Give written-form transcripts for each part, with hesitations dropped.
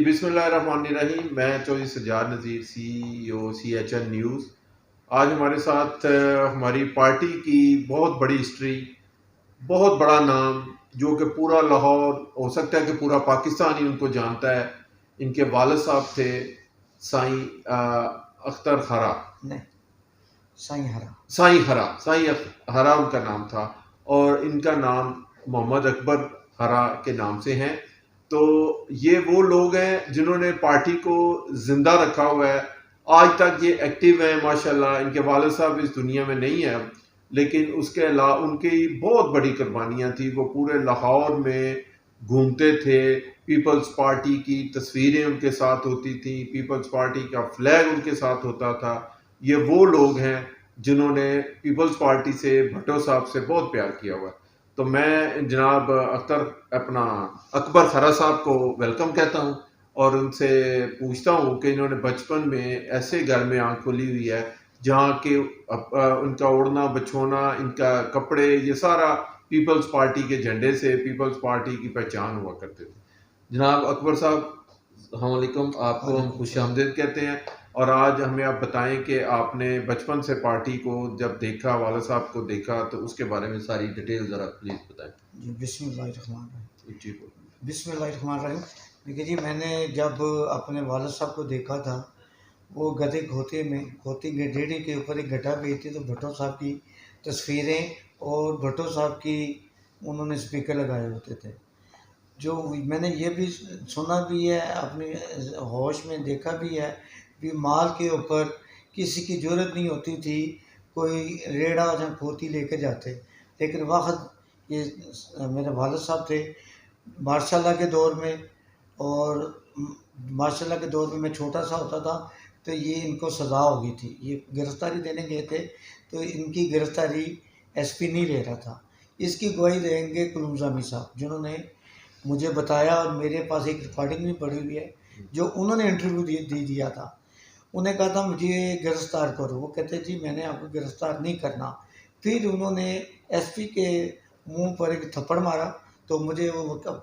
बिस्मिल्लाहिर्रहमानिर्रहीम। मैं चौधरी सज्जाद नज़ीर, CEO CHN news. आज हमारे साथ हमारी पार्टी की बहुत बड़ी हिस्ट्री, बहुत बड़ा नाम, जो कि पूरा लाहौर, हो सकता है कि पूरा पाकिस्तान ही उनको जानता है। इनके वालिद साहब थे साईं अख्तर हरा, नहीं, साईं हरा, साईं हरा उनका नाम था, और इनका नाम मोहम्मद अकबर हरा के नाम से हैं। तो ये वो लोग हैं जिन्होंने पार्टी को जिंदा रखा हुआ है। आज तक ये एक्टिव हैं माशाल्लाह। इनके वालिद साहब इस दुनिया में नहीं है, लेकिन उसके अलावा उनकी बहुत बड़ी कुर्बानियां थी। वो पूरे लाहौर में घूमते थे, पीपल्स पार्टी की तस्वीरें उनके साथ होती थी, पीपल्स पार्टी का फ्लैग उनके साथ होता था। ये वो लोग हैं जिन्होंने पीपल्स पार्टी से, भुट्टो साहब से बहुत प्यार किया हुआ है। तो मैं जनाब अकबर खरा साहब को वेलकम कहता हूँ और उनसे पूछता हूँ कि इन्होंने बचपन में ऐसे घर में आँख खोली हुई है जहाँ के उनका उड़ना बछोना, इनका कपड़े, ये सारा पीपल्स पार्टी के झंडे से, पीपल्स पार्टी की पहचान हुआ करते थे। जनाब अकबर साहब, अस्सलाम वालेकुम। आपको हम खुश आमदीद कहते हैं। और आज हमें आप बताएं कि आपने बचपन से पार्टी को जब देखा, वाला साहब को देखा, तो उसके बारे में सारी डिटेल ज़रा प्लीज़ बताएं। जी बिस्मिल्लाहिर्रहमानिर्रहीम। जी बिस्मिल्लाहिर्रहमानिर्रहीम। देखिए जी, मैंने जब अपने वालिद साहब को देखा था, वो गधे खोते में खोती रेडी के ऊपर एक गड्ढा पे थी, तो भुट्टो साहब की तस्वीरें और भुट्टो साहब की उन्होंने स्पीकर लगाए होते थे। जो मैंने ये भी सुना भी है, अपने होश में देखा भी है कि माल के ऊपर किसी की ज़रूरत नहीं होती थी, कोई रेड़ा या खोती लेके जाते। लेकिन वक़्त ये मेरे वालिद साहब थे मार्शाल्लाह के दौर में, और मार्शाल्लाह के दौर में मैं छोटा सा होता था, तो ये इनको सज़ा हो गई थी। ये गिरफ़्तारी देने गए थे, तो इनकी गिरफ़्तारी SP नहीं ले रहा था। इसकी गवाही देंगे कुलूम ज़ामी साहब, जिन्होंने मुझे बताया, और मेरे पास एक रिकॉर्डिंग भी पड़ी हुई है जो उन्होंने इंटरव्यू दिया था। उन्हें कहा था मुझे गिरफ़्तार करो, वो कहते जी मैंने आपको गिरफ़्तार नहीं करना। फिर उन्होंने SP के मुंह पर एक थप्पड़ मारा, तो मुझे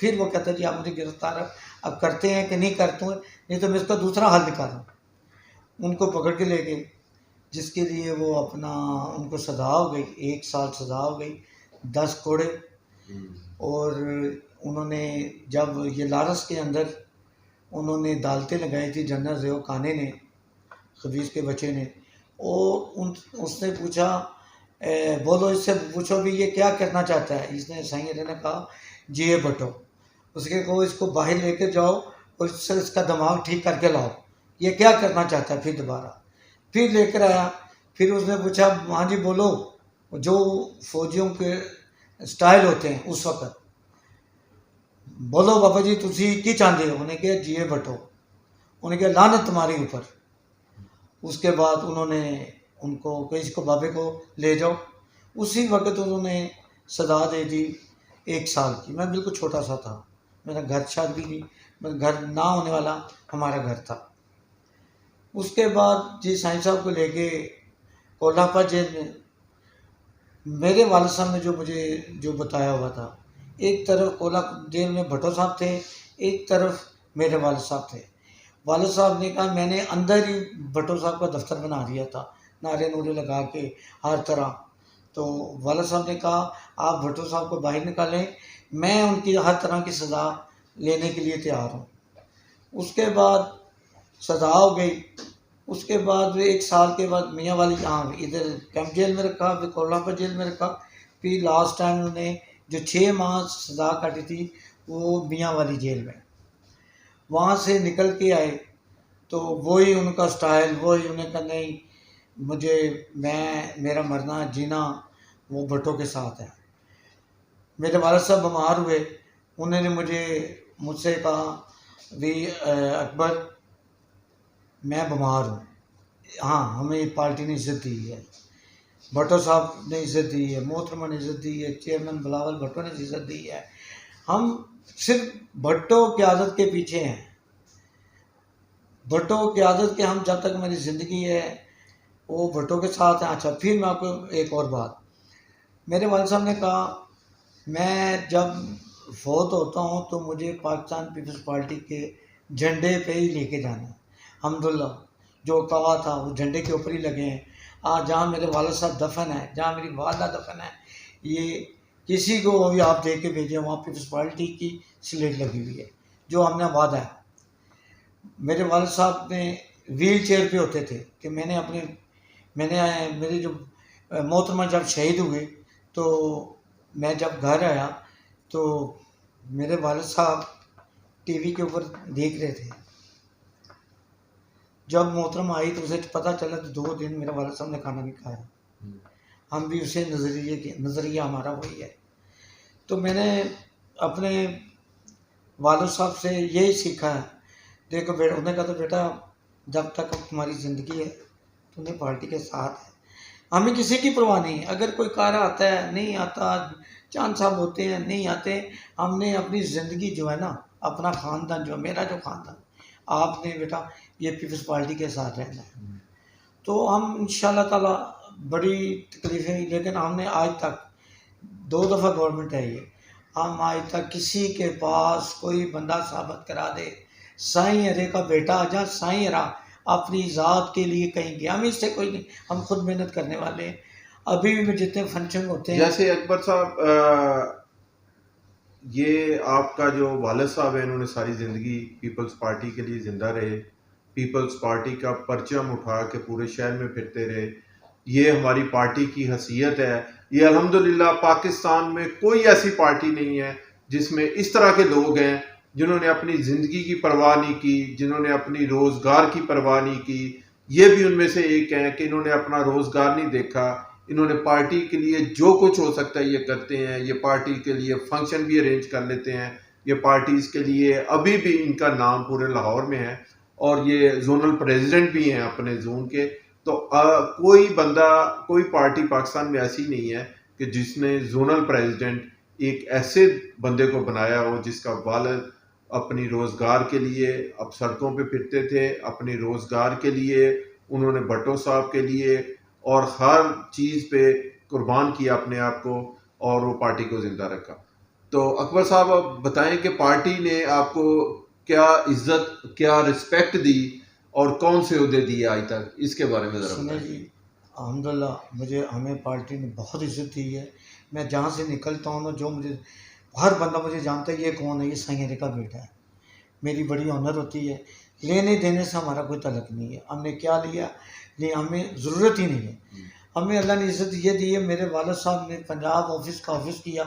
फिर वो कहता जी आप मुझे गिरफ़्तार अब करते हैं कि नहीं करते हैं, नहीं तो मैं इसका दूसरा हल निकालूँ। उनको पकड़ के ले गए, जिसके लिए वो अपना उनको सज़ा हो गई, 1 साल सज़ा हो गई, 10 कोड़े। और उन्होंने जब ये लारस के अंदर उन्होंने अदालतें लगाई थी, जनरल ज़िया खाने ने, खबीज़ के बच्चे ने, और उसने पूछा बोलो इससे पूछो भी ये क्या करना चाहता है। इसने साईं ने कहा जी ये भुट्टो। उसके कहो इसको बाहर लेके जाओ और इससे इसका दिमाग ठीक करके लाओ, ये क्या करना चाहता है। फिर दोबारा फिर लेकर आया, फिर उसने पूछा हाँ जी बोलो, जो फौजियों के स्टाइल होते हैं उस वक़्त, बोलो बाबा जी तुसी की चाहते हो। उन्हें कहा जी भुट्टो। उन्हें कहा लानत तुम्हारे ऊपर। उसके बाद उन्होंने उनको किसी को बाबे को ले जाओ। उसी वक्त उन्होंने सजा दे दी 1 साल की। मैं बिल्कुल छोटा सा था, मेरा घर शादी भी, मेरा घर ना होने वाला हमारा घर था। उसके बाद जी साईं साहब को लेके कोल्हापुर जेल में, मेरे वालिद साहब ने जो मुझे जो बताया हुआ था, एक तरफ कोल्हापुर जेल में भुट्टो साहब थे, एक तरफ मेरे वालिद साहब थे। वालिद साहब ने कहा मैंने अंदर ही भुट्टो साहब का दफ्तर बना दिया था, नारे नूरे लगा के हर तरह। तो वालिद साहब ने कहा आप भुट्टो साहब को बाहर निकालें, मैं उनकी हर तरह की सज़ा लेने के लिए तैयार हूँ। उसके बाद सज़ा हो गई। उसके बाद 1 साल के बाद मियाँ वाली इधर कैंप जेल में रखा, फिर कोल्हापुर जेल में रखा। फिर लास्ट टाइम उन्होंने जो 6 माह सज़ा काटी थी वो मियाँ वाली जेल में। वहाँ से निकल के आए तो वही उनका स्टाइल, वही उन्हें कहा नहीं मुझे मेरा मरना जीना वो भुट्टो के साथ है। मेरे वालिद साहब बीमार हुए, उन्होंने मुझसे कहा भी अकबर मैं बीमार हूँ। हाँ हमें पार्टी ने इज़्ज़त दी है, भुट्टो साहब ने इज़्ज़त दी है, मोहतरमा ने इज़्ज़त दी है, चेयरमैन बिलावल भुट्टो ने इज़्ज़त दी है। हम सिर्फ भुट्टो की आदत के पीछे हैं, भुट्टो की आदत के हम जब तक मेरी ज़िंदगी है वो भुट्टो के साथ हैं। अच्छा फिर मैं आपको एक और बात, मेरे वालिद साहब ने कहा मैं जब फौत होता हूँ तो मुझे पाकिस्तान पीपल्स पार्टी के झंडे पे ही लेके जाना है। अल्हम्दुलिल्लाह जो कहा था वो झंडे के ऊपर ही लगे हैं। आज जहाँ मेरे वालिद साहब दफन है, जहाँ मेरी वालदा दफन है, ये किसी को भी आप दे के भेजें, वहाँ पीपल्स पार्टी की स्लेट लगी हुई है, जो हमने वादा है। मेरे वालिद साहब ने व्हील चेयर पे होते थे कि मेरे जो मोहतरमा जब शहीद हुए तो मैं जब घर आया तो मेरे वालिद साहब टीवी के ऊपर देख रहे थे। जब मोहतरमा आई तो उसे पता चला तो 2 दिन मेरे वालिद साहब ने खाना नहीं खाया। हम भी उसे नज़रिया हमारा वही है। तो मैंने अपने वालिद साहब से यही सीखा है। देखो बेटा, उन्होंने कहा तो बेटा जब तक तुम्हारी ज़िंदगी है तुम्हें पार्टी के साथ है, हमें किसी की परवाह नहीं है। अगर कोई कार आता है नहीं आता, चांद साहब होते हैं नहीं आते, हमने अपनी ज़िंदगी जो है ना, अपना ख़ानदान जो मेरा जो ख़ानदान, आपने बेटा ये पीपल्स पार्टी के साथ रहना है। तो हम इंशाल्लाह ताला बड़ी तकलीफ़ें हुई, लेकिन हमने आज तक 2 दफ़ा गवर्नमेंट है ये, हम आज तक किसी के पास कोई बंदा साबित करा दे साईं हरे का बेटा आजा, साईं हरा अपनी ज़ात के लिए कहीं गया, हम इससे कोई नहीं, हम खुद मेहनत करने वाले हैं। अभी भी जितने फंक्शन होते हैं, जैसे अकबर साहब, ये आपका जो वालिद साहब है, इन्होंने सारी ज़िंदगी पीपल्स पार्टी के लिए ज़िंदा रहे, पीपल्स पार्टी का परचम उठा के पूरे शहर में फिरते रहे। ये हमारी पार्टी की हैसियत है। ये अल्हम्दुलिल्लाह पाकिस्तान में कोई ऐसी पार्टी नहीं है जिसमें इस तरह के लोग हैं जिन्होंने अपनी ज़िंदगी की परवाह नहीं की, जिन्होंने अपनी रोज़गार की परवाह नहीं की। ये भी उनमें से एक हैं कि इन्होंने अपना रोज़गार नहीं देखा, इन्होंने पार्टी के लिए जो कुछ हो सकता है ये करते हैं। ये पार्टी के लिए फंक्शन भी अरेंज कर लेते हैं। ये पार्टीज़ के लिए अभी भी इनका नाम पूरे लाहौर में है और ये जोनल प्रेसिडेंट भी हैं अपने जोन के। तो कोई बंदा, कोई पार्टी पाकिस्तान में ऐसी नहीं है कि जिसने जोनल प्रेसिडेंट एक ऐसे बंदे को बनाया हो जिसका वालिद अपनी रोज़गार के लिए अब सड़कों पे फिरते थे, अपनी रोज़गार के लिए उन्होंने भट्टो साहब के लिए और हर चीज़ पे कुर्बान किया अपने आप को और वो पार्टी को ज़िंदा रखा। तो अकबर साहब आप बताएं कि पार्टी ने आपको क्या इज्जत, क्या रिस्पेक्ट दी और कौन से ओहदे दिए आज तक, इसके बारे में ज़रा सुने बताएं। जी, अल्हम्दुलिल्लाह हमें पार्टी ने बहुत इज़्ज़त दी है। मैं जहाँ से निकलता हूँ ना, जो मुझे हर बंदा मुझे जानता है ये कौन है, ये साईं हरे का बेटा है। मेरी बड़ी ऑनर होती है। लेने देने से हमारा कोई तल्लुक नहीं है। हमने क्या लिया, हमें ज़रूरत ही नहीं है। हमें अल्लाह ने इज़्ज़त ये दी है। मेरे वालिद साहब ने पंजाब ऑफिस का ऑफिस किया,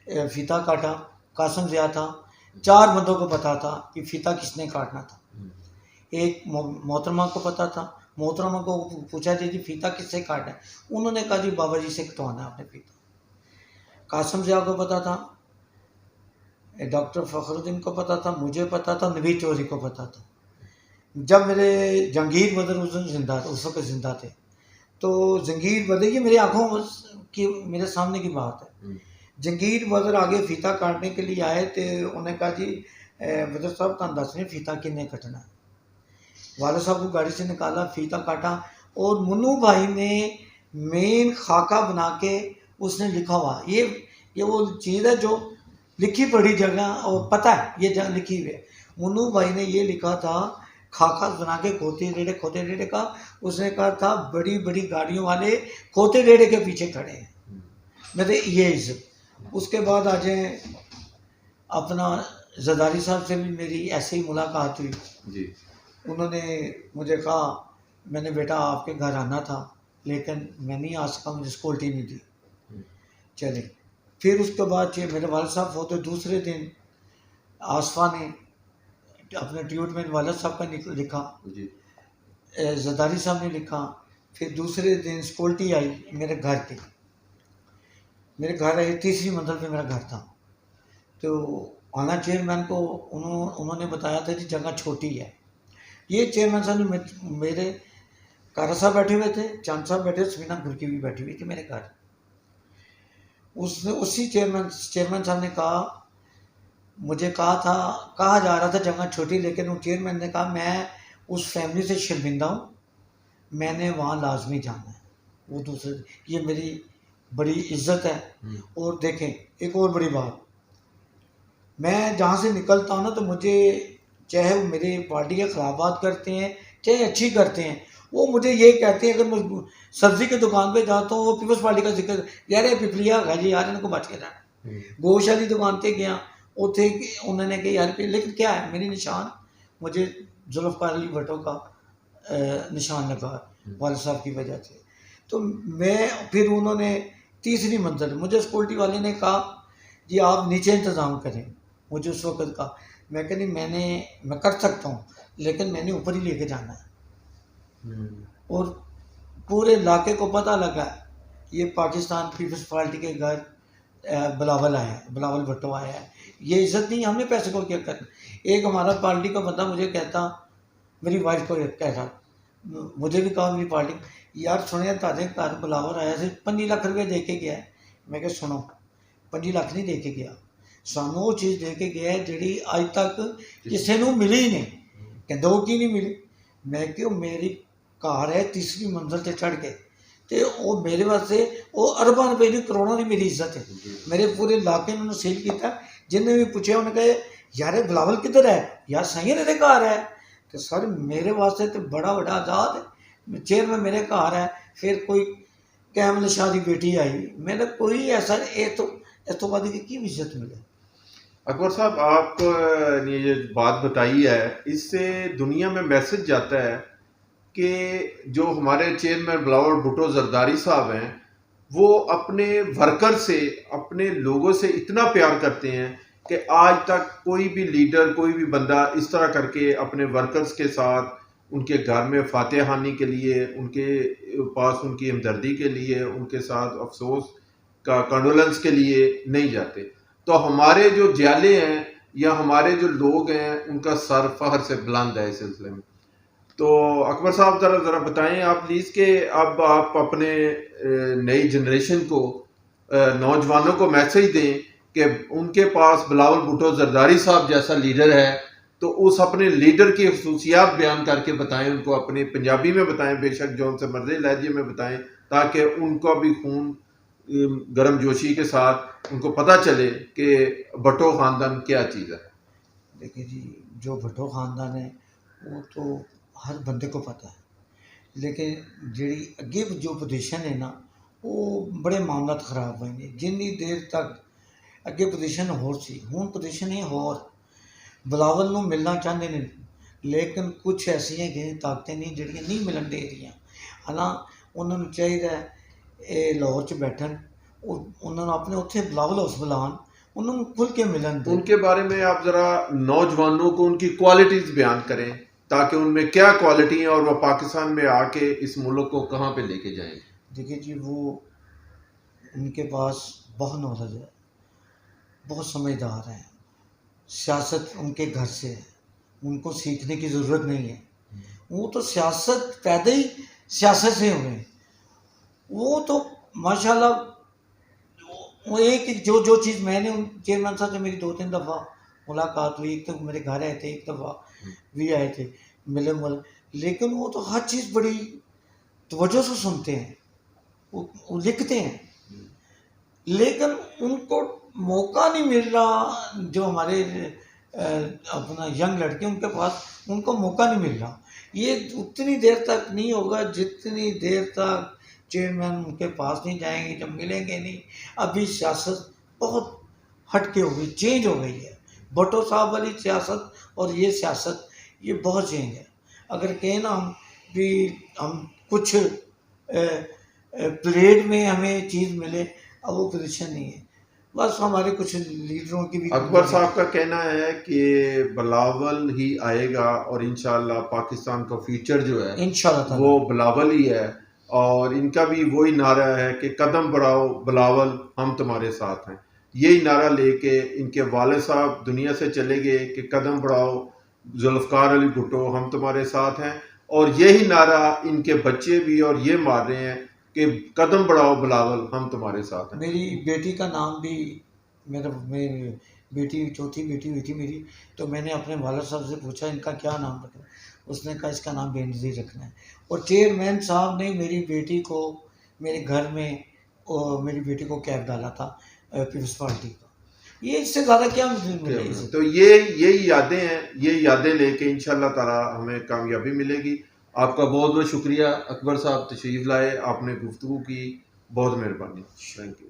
फ़ीता काटा, कासिम ज़िया था। 4 बंदों को पता था कि फ़ीता किसने काटना था। एक मोहतरमा को पता था। मोहतरमा को पूछा जी फ़ीता किससे काटना है, उन्होंने कहा जी बाबा जी से कटवाना है आपने फ़ीता। कासिम ज़िया को पता था, डॉक्टर फ़खरुद्दीन को पता था, मुझे पता था, नवीद चौधरी को पता था। जब मेरे जहांगीर बदर उस दिन ज़िंदा थे, उस वक्त ज़िंदा थे, तो जहांगीर बदर, ये मेरी आँखों की मेरे सामने की बात है। जहांगीर बदर आगे फ़ीता काटने के लिए आए थे। उन्होंने कहा जी बदर साहब तुम दस नहीं फ़ीता किन्ने कटना है। वालिद साहब को गाड़ी से निकाला, फ़ीता काटा और मुन्नू भाई ने मेन खाका बना के उसने लिखा हुआ, ये वो चीज़ है जो लिखी पढ़ी जगह और पता है ये जगह लिखी हुई है। मुन्नू भाई ने ये लिखा था खाका बना के खोते रेड़े का। उसने कहा था बड़ी बड़ी गाड़ियों वाले खोते रेड़े के पीछे खड़े हैं, मेरे ये इज्जत। उसके बाद आ जाए अपना जरदारी साहब से भी मेरी ऐसे ही मुलाकात हुई जी। उन्होंने मुझे कहा, मैंने बेटा आपके घर आना था लेकिन मैं नहीं आ सका, मुझे सिक्योरिटी नहीं दी। चले फिर उसके बाद मेरे वालिद साहब होते दूसरे दिन आसफा ने अपने ट्यूट में वालिद साहब का लिखा, जरदारी साहब ने लिखा। फिर दूसरे दिन सिक्योरिटी आई मेरे घर पे, मेरे घर आई, तीसरी मंजिल पे मेरा घर था। तो आना चेयरमैन को उन्होंने बताया था कि जगह छोटी है। ये चेयरमैन साहब ने मेरे कारा साहब बैठे हुए थे, चांद साहब बैठे, समीना गुरकी भी बैठी हुई थी मेरे घर। उसी चेयरमैन साहब ने कहा, मुझे कहा जा रहा था जगह छोटी, लेकिन उस चेयरमैन ने कहा मैं उस फैमिली से शर्मिंदा हूँ, मैंने वहाँ लाजमी जाना है। वो दूसरे, ये मेरी बड़ी इज्जत है। और देखें एक और बड़ी बात, मैं जहाँ से निकलता हूँ ना तो मुझे चाहे वो मेरे पार्टी के खिलाफ बात करते हैं चाहे अच्छी करते हैं, वो मुझे ये कहते हैं, अगर मैं सब्जी की दुकान पे जाता हूँ वो पीपल्स पार्टी का जिक्र, यार ये पिपलिया है जी यार, इनको बच के रहना। गोश वाली दुकान पे गया, उथे उन्होंने कहा यार लेकिन क्या है, मेरी निशान मुझे जुल्फ़िकार अली भुट्टो का निशान लगा वाले साहब की वजह से। तो मैं फिर उन्होंने तीसरी मंजिल मुझे सिक्योरिटी वाले ने कहा जी आप नीचे इंतज़ाम करें, मुझे उस वक्त कहा। मैं कहा नहीं मैं कर सकता हूँ, लेकिन मैंने ऊपर ही लेके जाना है। और पूरे इलाके को पता लगा ये पाकिस्तान पीपल्स पार्टी के घर बिलावल आया है, बिलावल भुट्टो आया है। ये इज्जत नहीं, हमने पैसे को क्या करना। एक हमारा पार्टी का बंदा मुझे कहता, मेरी वाइफ को कहता, मुझे भी कहा मेरी पार्टी, यार सुने ताजे घर बिलावल आया से 5 लाख रुपये दे के गया है। मैं क्या सुनो 5 लाख नहीं दे के गया, सानू वो चीज़ दे के गया है जी अज तक किसी को मिली ही नहीं, कहते वो की नहीं मिली। मैं क्यों मेरी कार है तीसरी मंजिल से चढ़ के, तो वो मेरे वास्ते वो अरबां रुपए की करोड़ों की मेरी इज्जत है। मेरे पूरे इलाके में उन्होंने सील किया, जिन्हें भी पूछे उन्हें कहे यार बिलावल किधर है, यार सही है तेरे घर है। तो सर मेरे वास्ते तो बड़ा बड़ा आज़ाद है, चेयरमैन मेरे घर है। फिर कोई कैमल शाह की बेटी आई, मैंने कोई ऐसा इस तो बाद की इज्जत मिले। अकबर साहब आपने ये बात बताई है, इससे दुनिया में मैसेज जाता है कि जो हमारे चेयरमैन बिलावल भुट्टो जरदारी साहब हैं, वो अपने वर्कर से, अपने लोगों से इतना प्यार करते हैं कि आज तक कोई भी लीडर, कोई भी बंदा इस तरह करके अपने वर्कर्स के साथ उनके घर में फातेहानी के लिए, उनके पास उनकी हमदर्दी के लिए, उनके साथ अफसोस का कंडोलेंस के लिए नहीं जाते। तो हमारे जो ज्याले हैं या हमारे जो लोग हैं, उनका सर फहर से बुलंद है इस सिलसिले में। तो अकबर साहब ज़रा बताएं आप प्लीज़ कि अब आप अपने नई जनरेशन को, नौजवानों को मैसेज दें कि उनके पास बिलावल भुट्टो जरदारी साहब जैसा लीडर है, तो उस अपने लीडर की खसूसियात बयान करके बताएं उनको, अपने पंजाबी में बताएं, बेशक जो उनसे मर्जी लहजे में बताएं, ताकि उनका भी खून गर्म जोशी के साथ उनको पता चले कि भुट्टो ख़ानदान क्या चीज़ है। देखिए जी, जो भुट्टो ख़ानदान है वो तो हर बंदे को पता है, लेकिन जी अगे जो पोजीशन है ना, वो बड़े मामलात खराब होंगे जिन्नी देर तक अगे पोजीशन होर सी, हुण पोजीशन है होर। बिलावल नूं मिलना चाहते ने, लेकिन कुछ ऐसियां कि ताकतें नहीं जिहड़ियां नहीं मिलन दे रही। हालां उन्होंने चाहिए ये लाहौर च बैठन, उन्होंने अपने उत्थे बिलावल हाउस बुलान, उन्होंने खुल के मिलन दें। उनके बारे में आप ज़रा नौजवानों को उनकी क्वालिटीज़ बयान करें, ताकि उनमें क्या क्वालिटी है और वह पाकिस्तान में आके इस मुल्क को कहाँ पे लेके जाएंगे। देखिए जी, वो उनके पास बहुत नॉलेज है, बहुत समझदार हैं, सियासत उनके घर से है, उनको सीखने की ज़रूरत नहीं है। वो तो सियासत पैदा ही सियासत से हुए हैं। वो तो माशाल्लाह, वो एक जो चीज़ मैंने उन चेयरमैन साहब से मेरी 2-3 दफ़ा मुलाकात हुई, एक तो मेरे घर आए थे, एक दफ़ा भी आए थे, मिले मुल, लेकिन वो तो हर चीज़ बड़ी तवज्जो से सुनते हैं, वो लिखते हैं, लेकिन उनको मौका नहीं मिल रहा। जो हमारे अपना यंग लड़के उनके पास उनको मौका नहीं मिल रहा। ये उतनी देर तक नहीं होगा जितनी देर तक चेयरमैन उनके पास नहीं जाएंगे, जब मिलेंगे नहीं। अभी सियासत बहुत हटके हो गई, चेंज हो गई है। भुट्टो साहब वाली सियासत और ये सियासत, ये बहुत चेंज है। अगर कहें ना हम भी हम कुछ प्लेट में हमें चीज़ मिले, अब वो पोजीशन नहीं है। बस हमारे कुछ लीडरों की भी। अकबर साहब का कहना है कि बिलावल ही आएगा और इंशाल्लाह पाकिस्तान का फ्यूचर जो है इंशाल्लाह वो बिलावल ही है। और इनका भी वही नारा है कि कदम बढ़ाओ बिलावल, हम तुम्हारे साथ हैं। यही नारा लेके इनके वाले साहब दुनिया से चले गए कि कदम बढ़ाओ जुल्फ़िकार अली भुट्टो, हम तुम्हारे साथ हैं। और यही नारा इनके बच्चे भी और ये मार रहे हैं कि कदम बढ़ाओ बिलावल, हम तुम्हारे साथ हैं। मेरी बेटी का नाम भी, मेरी बेटी चौथी बेटी हुई थी मेरी, तो मैंने अपने वालिद साहब से पूछा इनका क्या नाम रखना है, उसने कहा इसका नाम बेनज़ीर रखना है। और चेयरमैन साहब ने मेरी बेटी को मेरे घर में, और मेरी बेटी को कैब डाला था पीपल्स पार्टी का। ये इससे ज़्यादा क्या मिलेगी? तो यही यादें हैं, ये यादें लेके इंशाल्लाह ताला हमें कामयाबी मिलेगी। आपका बहुत बहुत शुक्रिया अकबर साहब, तशरीफ लाए, आपने गुफ्तगू की, बहुत मेहरबानी, थैंक यू।